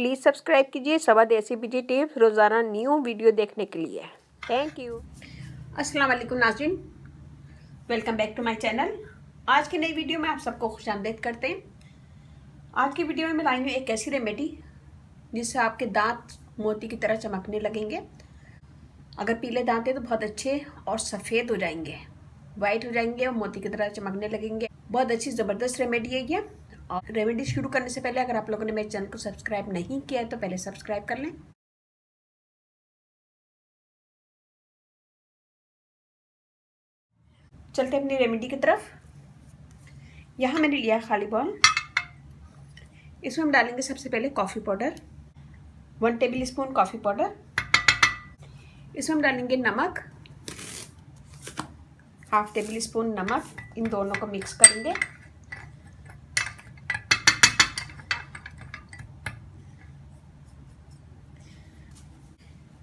Please subscribe कीजिए Swad recipe tips रोज़ाना new video देखने के लिए। Thank you. अस्सलाम वालेकुम नाज़रीन, welcome back to my channel. आज की नई वीडियो में आप सबको खुशामदीद करते हैं। आज की वीडियो में मैं लाई हूँ एक ऐसी रेमेडी जिससे आपके दांत मोती की तरह चमकने लगेंगे। अगर पीले दांत हैं तो बहुत अच्छे और सफ़ेद हो जाएंगे, वाइट हो जाएंगे और मोती की तरह चमकने लगेंगे। बहुत अच्छी ज़बरदस्त रेमेडी है ये। और रेमेडी शुरू करने से पहले अगर आप लोगों ने मेरे चैनल को सब्सक्राइब नहीं किया है तो पहले सब्सक्राइब कर लें। चलते अपनी रेमेडी की तरफ। यहाँ मैंने लिया खाली बॉल। इसमें हम डालेंगे सबसे पहले coffee powder, 1 table spoon coffee powder. इसमें हम डालेंगे नमक, 1/2 टेबल स्पून नमक। इन दोनों को मिक्स करेंगे।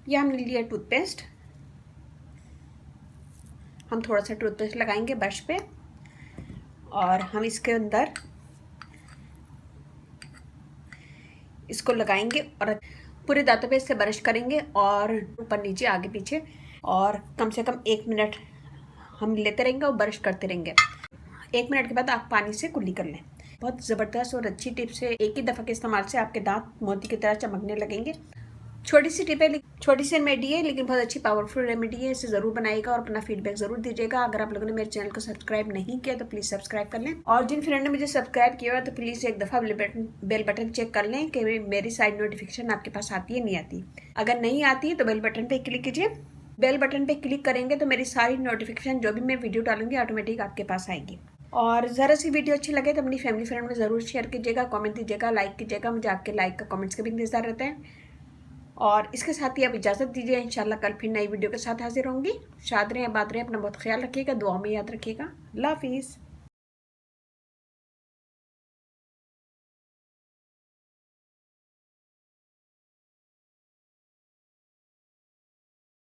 यह हमने लिया टूथपेस्ट। हम थोड़ा सा टूथपेस्ट लगाएंगे ब्रश पे और हम इसके अंदर इसको लगाएंगे और पूरे दांतों पे इससे ब्रश करेंगे और ऊपर नीचे आगे पीछे, और कम से कम 1 मिनट हम लेते रहेंगे और ब्रश करते रहेंगे। 1 मिनट के बाद आप पानी से कुल्ली कर लें। बहुत ज़बरदस्त और अच्छी टिप्स है। एक ही दफ़ा के इस्तेमाल से आपके दांत मोती की तरह चमकने लगेंगे। छोटी सी टिप है, छोटी सी रेमेडी है, लेकिन बहुत अच्छी पावरफुल रेमेडी है। इसे ज़रूर बनाइएगा और अपना फीडबैक ज़रूर दीजिएगा। अगर आप लोगों ने मेरे चैनल को सब्सक्राइब नहीं किया तो प्लीज़ सब्सक्राइब कर लें, और जिन फ्रेंड ने मुझे सब्सक्राइब किया हुआ तो प्लीज़ एक दफ़ा बेल बटन चेक कर लें कि मेरी साइड नोटिफिकेशन आपके पास आती है नहीं आती। अगर नहीं आती है तो बेल बटन पर क्लिक कीजिए। बेल बटन पर क्लिक करेंगे तो मेरी सारी नोटिफिकेशन जो भी मैं वीडियो डालूंगी ऑटोमेटिक आपके पास आएगी। और ज़रा सी वीडियो अच्छी लगे तो अपनी फैमिली फ्रेंड में ज़रूर शेयर कीजिएगा, कमेंट दीजिएगा, लाइक कीजिएगा। मुझे आपके लाइक का कमेंट्स का भी इंतज़ार रहता है। और इसके साथ ही आप इजाज़त दीजिए। इंशाल्लाह कल फिर नई वीडियो के साथ हाजिर होंगी। शाद रहें, आबाद रहें, अपना बहुत ख्याल रखिएगा, दुआ में याद रखिएगा। अल्लाह हाफिज़।